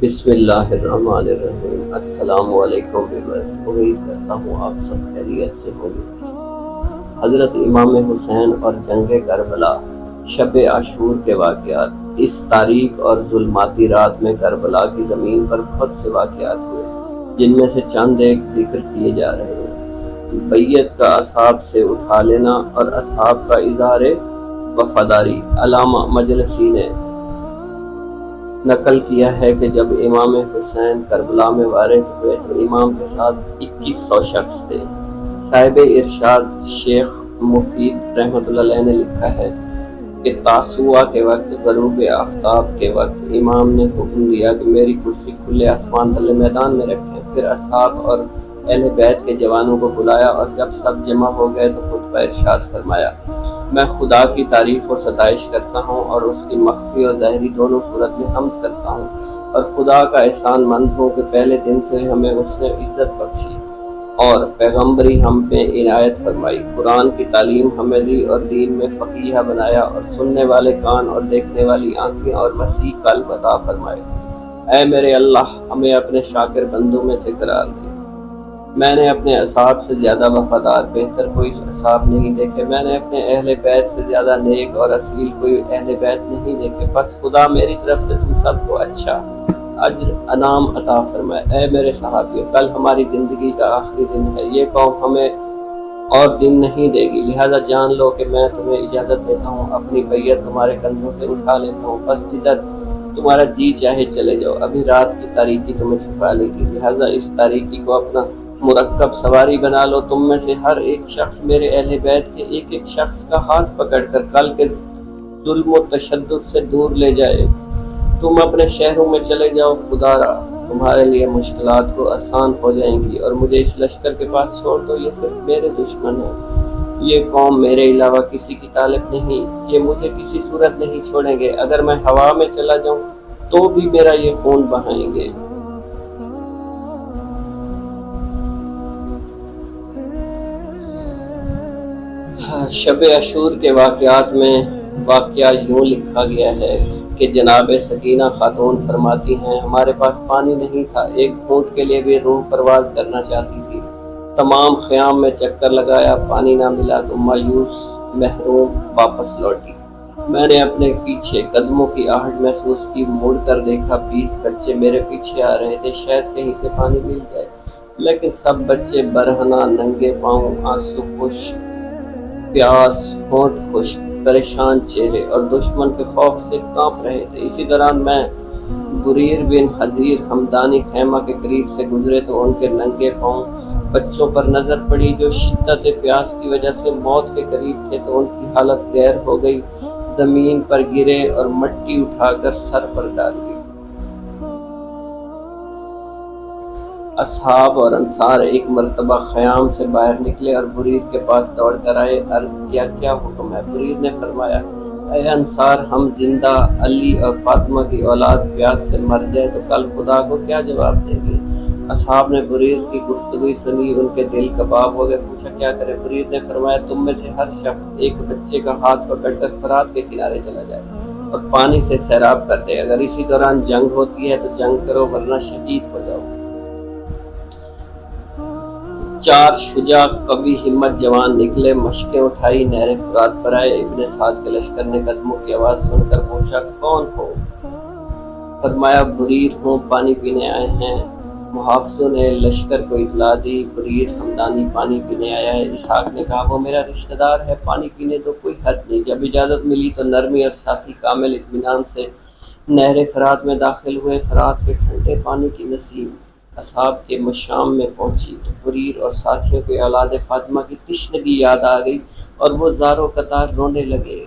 بسم اللہ الرحمن الرحیم۔ السلام علیکم ویورز، امید کرتا ہوں آپ سب خیریت سے ہوں گے۔ حضرت امام حسین اور جنگ کربلا، شب عاشور کے واقعات۔ اس تاریک اور ظلماتی رات میں کربلا کی زمین پر بہت سے واقعات ہوئے، جن میں سے چند ایک ذکر کیے جا رہے ہیں۔ بیعت کا اصحاب سے اٹھا لینا اور اصحاب کا اظہار وفاداری۔ علامہ مجلسی نے نقل کیا ہے کہ جب امام حسین کربلا میں وارد ہوئے تو امام کے ساتھ 2100 شخص تھے۔ صاحب ارشاد شیخ مفید رحمۃ اللہ علیہ نے لکھا ہے کہ تاسوعہ کے وقت، غروب آفتاب کے وقت، امام نے حکم دیا کہ میری کرسی کھلے آسمان تلے میدان میں رکھیں۔ پھر اصحاب اور اہل بیت کے جوانوں کو بلایا اور جب سب جمع ہو گئے تو خطبہ ارشاد فرمایا: میں خدا کی تعریف و ستائش کرتا ہوں اور اس کی مخفی اور ظاہری دونوں صورت میں حمد کرتا ہوں، اور خدا کا احسان مند ہوں کہ پہلے دن سے ہمیں اس نے عزت بخشی اور پیغمبری ہم پہ عنایت فرمائی، قرآن کی تعلیم ہمیں دی اور دین میں فقیہ بنایا، اور سننے والے کان اور دیکھنے والی آنکھیں اور وسیع قلب عطا فرمائے۔ اے میرے اللہ، ہمیں اپنے شاکر بندوں میں سے قرار دے۔ میں نے اپنے اصحاب سے زیادہ وفادار بہتر کوئی اصحاب نہیں دیکھے، میں نے اپنے اہل بیت سے زیادہ نیک اور اصیل کوئی اہل بیت نہیں دیکھے، بس خدا میری طرف سے تم سب کو اچھا اجر انعام عطا فرمائے۔ اے میرے صحابیوں، کل ہماری زندگی کا آخری دن ہے، یہ قوم ہمیں اور دن نہیں دے گی، لہذا جان لو کہ میں تمہیں اجازت دیتا ہوں، اپنی بیعت تمہارے کندھوں سے اٹھا لیتا ہوں، بس جدھر تمہارا جی چاہے چلے جاؤ، ابھی رات کی تاریکی تمہیں چھپا لے گی، لہذا اس تاریکی کو اپنا مرکب سواری بنا لو۔ تم میں سے ہر ایک شخص میرے اہل بیت کے ایک ایک شخص کا ہاتھ پکڑ کر کل کے ظلم و تشدد سے دور لے جائے۔ تم اپنے شہروں میں چلے جاؤ، خدا را تمہارے لیے مشکلات کو آسان ہو جائیں گی، اور مجھے اس لشکر کے پاس چھوڑ دو، یہ صرف میرے دشمن ہیں، یہ قوم میرے علاوہ کسی کی طالب نہیں، یہ مجھے کسی صورت نہیں چھوڑیں گے، اگر میں ہوا میں چلا جاؤں تو بھی میرا یہ خون بہائیں گے۔ شب عاشور کے واقعات میں واقعہ یوں لکھا گیا ہے کہ جناب سکینہ خاتون فرماتی ہیں: ہمارے پاس پانی نہیں تھا، ایک گھونٹ کے لیے بھی روح پرواز کرنا چاہتی تھی، تمام خیام میں چکر لگایا، پانی نہ ملا تو مایوس محروم واپس لوٹی۔ میں نے اپنے پیچھے قدموں کی آہٹ محسوس کی، مڑ کر دیکھا 20 بچے میرے پیچھے آ رہے تھے، شاید کہیں سے پانی مل جائے، لیکن سب بچے برہنہ، ننگے پاؤں، آنسو خشک، پیاس، ہونٹ خشک، پریشان چہرے اور دشمن کے خوف سے کانپ رہے تھے۔ اسی دوران میں بریر بن حضیر ہمدانی خیمہ کے قریب سے گزرے تو ان کے ننگے پاؤں بچوں پر نظر پڑی جو شدت پیاس کی وجہ سے موت کے قریب تھے، تو ان کی حالت غیر ہو گئی، زمین پر گرے اور مٹی اٹھا کر سر پر ڈال لی۔ اصحاب اور انصار ایک مرتبہ خیام سے باہر نکلے اور بریر کے پاس دوڑ کر آئے، عرض کیا: کیا حکم ہے؟ بریر نے فرمایا: اے انصار، ہم زندہ علی اور فاطمہ کی اولاد پیاس سے مر جائے تو کل خدا کو کیا جواب دیں گے؟ اصحاب نے بریر کی گفتگو سنی، ان کے دل کباب ہو گئے، پوچھا: کیا کرے؟ بریر نے فرمایا: تم میں سے ہر شخص ایک بچے کا ہاتھ پکڑ کر فرات کے کنارے چلا جائے اور پانی سے سیراب کر دے، اگر اسی دوران جنگ ہوتی ہے تو جنگ کرو، ورنہ شہید ہو جاؤ۔ 4 شجاع قوی ہمت جوان نکلے، مشقیں اٹھائی، نہر فرات پر آئے۔ ابن سعد کے لشکر نے قدموں کی آواز سن کر پوچھا: کون ہو؟ فرمایا: بریر ہوں، پانی پینے آئے ہیں۔ محافظوں نے لشکر کو اطلاع دی: بریر ہمدانی پانی پینے آیا ہے۔ اسحاق نے کہا: وہ میرا رشتہ دار ہے، پانی پینے تو کوئی حد نہیں۔ جب اجازت ملی تو نرمی اور ساتھی کامل اطمینان سے نہر فرات میں داخل ہوئے۔ فرات کے ٹھنڈے پانی کی نسیم اصحاب کے مشام میں پہنچی تو بریر اور ساتھیوں کے اولاد فاطمہ کی تشنگی یاد آ گئی اور وہ زار و قطار رونے لگے۔